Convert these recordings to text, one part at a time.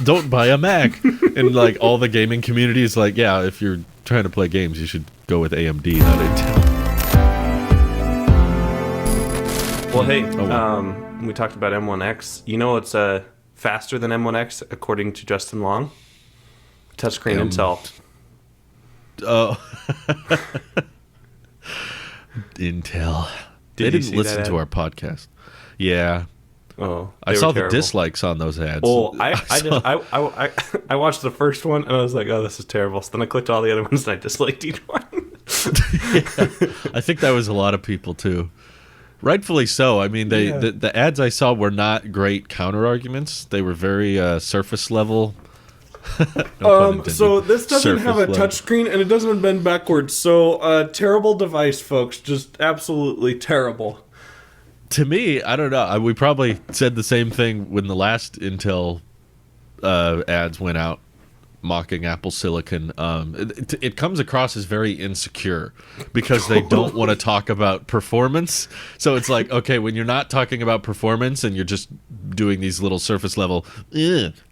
don't buy a Mac. And like all the gaming community is like, yeah, if you're trying to play games, you should go with AMD, not Intel. Well, hey, we talked about M1X. You know what's faster than M1X according to Justin Long? Touchscreen Intel. Oh. Intel. They didn't listen to our podcast. Yeah. Oh, I saw the dislikes on those ads. Oh, I watched the first one and I was like, oh, this is terrible. So then I clicked all the other ones and I disliked each one. Yeah, I think that was a lot of people too. Rightfully so. I mean, the ads I saw were not great counter arguments. They were very surface level. So this doesn't have a touchscreen and it doesn't bend backwards. So terrible device, folks. Just absolutely terrible. To me, I don't know. We probably said the same thing when the last Intel ads went out mocking Apple Silicon. It comes across as very insecure because they don't want to talk about performance. So it's like, okay, when you're not talking about performance and you're just doing these little surface level,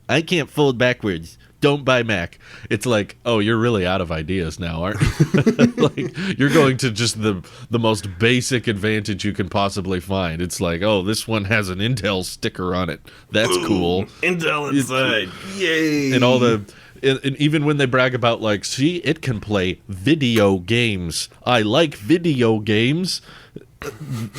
I can't fold backwards, don't buy Mac. It's like, oh, you're really out of ideas now, aren't you? Like, you're going to just the most basic advantage you can possibly find. It's like, oh, this one has an Intel sticker on it. That's cool. Intel inside. Yay. And all the... And even when they brag about, like, see, it can play video games. I like video games.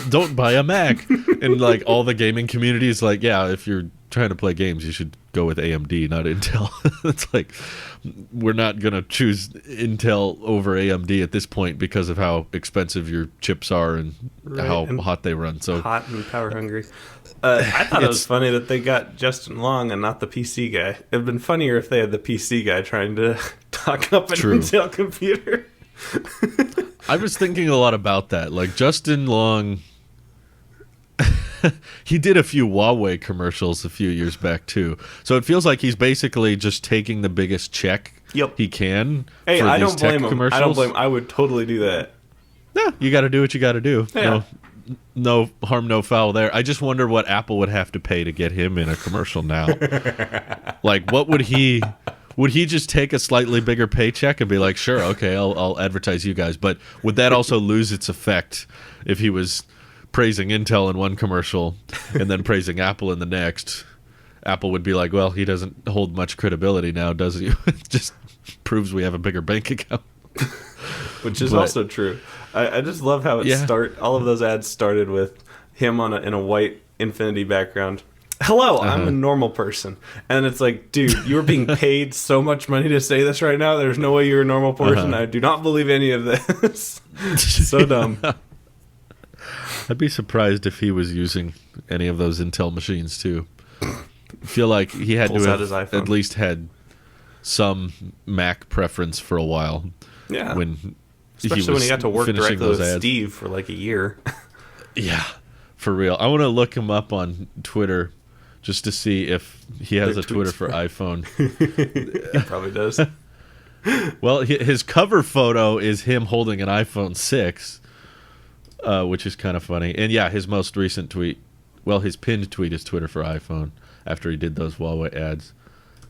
Don't buy a Mac. And, like, all the gaming community is like, yeah, if you're trying to play games, you should go with AMD, not Intel. It's like, we're not going to choose Intel over AMD at this point because of how expensive your chips are and how hot they run. So hot and power hungry. I thought it was funny that they got Justin Long and not the PC guy. It'd been funnier if they had the PC guy trying to talk up an Intel computer. I was thinking a lot about that. Like, Justin Long, he did a few Huawei commercials a few years back too. So it feels like he's basically just taking the biggest check he can. Hey, for I these don't blame tech him. commercials. I don't blame him. I would totally do that. No, you got to do what you got to do. Yeah. No harm, no foul there. I just wonder what Apple would have to pay to get him in a commercial now. Like, what would he just take a slightly bigger paycheck and be like, sure, okay, I'll advertise you guys? But would that also lose its effect if he was praising Intel in one commercial and then praising Apple in the next? Apple would be like, well, he doesn't hold much credibility now, does he? It just proves we have a bigger bank account. Which is also true. I just love how all of those ads started with him in a white Infinity background. Hello, I'm a normal person. And it's like, dude, you're being paid so much money to say this right now. There's no way you're a normal person. I do not believe any of this. So dumb. I'd be surprised if he was using any of those Intel machines too. I feel like he had to have at least had some Mac preference for a while. Yeah. Especially when he got to work directly with ads. Steve for like a year. Yeah, for real. I want to look him up on Twitter just to see if he has a Twitter for iPhone. He probably does. Well, his cover photo is him holding an iPhone 6, which is kind of funny. And yeah, his most recent tweet, well, his pinned tweet is Twitter for iPhone after he did those Huawei ads.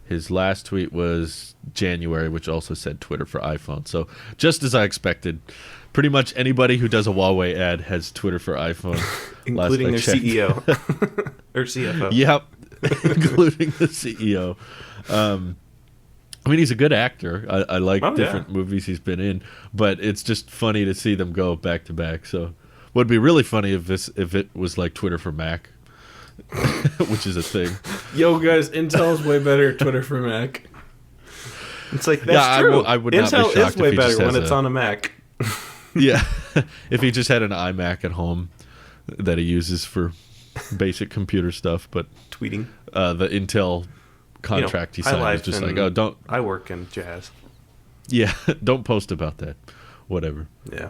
His last tweet was January, which also said Twitter for iPhone. So just as I expected, pretty much anybody who does a Huawei ad has Twitter for iPhone. Including their CEO. Or CFO. Yep, including the CEO. I mean, he's a good actor. I like different movies he's been in, but it's just funny to see them go back to back. So would be really funny if it was like Twitter for Mac. Which is a thing. Yo, guys, Intel's way better. Twitter for Mac. It's like, that's true. I would not Intel be shocked is way if he better just when has it's on a Mac. Yeah, if he just had an iMac at home that he uses for basic computer stuff, but tweeting. The Intel contract he signed is just like, oh, don't. I work in jazz. Yeah, don't post about that. Whatever. Yeah.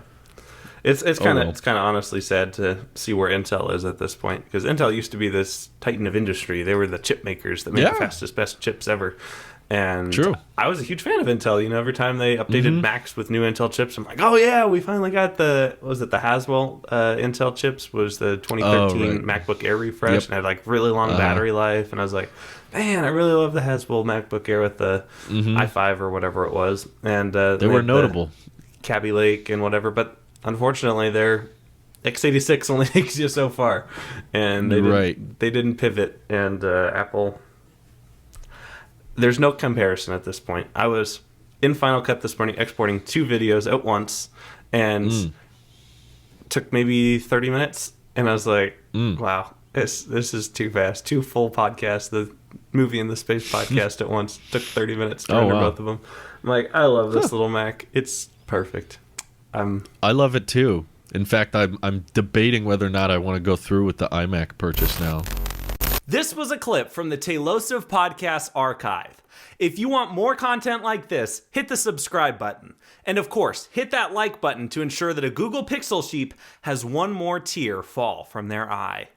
It's kind of honestly sad to see where Intel is at this point, because Intel used to be this titan of industry. They were the chip makers that made the fastest, best chips ever, And True. I was a huge fan of Intel. Every time they updated Macs with new Intel chips, I'm like, oh yeah, we finally got the Haswell Intel chips. Was the 2013 MacBook Air refresh, and had like really long battery life. And I was like, man, I really love the Haswell MacBook Air with the i5 or whatever it was. And they were notable. Kaby Lake and whatever, but unfortunately, their x86 only takes you so far, and they didn't pivot. And Apple. There's no comparison at this point. I was in Final Cut this morning exporting 2 videos at once, and took maybe 30 minutes, and I was like, wow, this is too fast. 2 full podcasts, the movie and the space podcast at once. Took 30 minutes to render both of them. I'm like, I love this little Mac. It's perfect. I love it too. In fact, I'm debating whether or not I want to go through with the iMac purchase now. This was a clip from the Tailosive Podcast Archive. If you want more content like this, hit the subscribe button. And of course, hit that like button to ensure that a Google Pixel sheep has one more tear fall from their eye.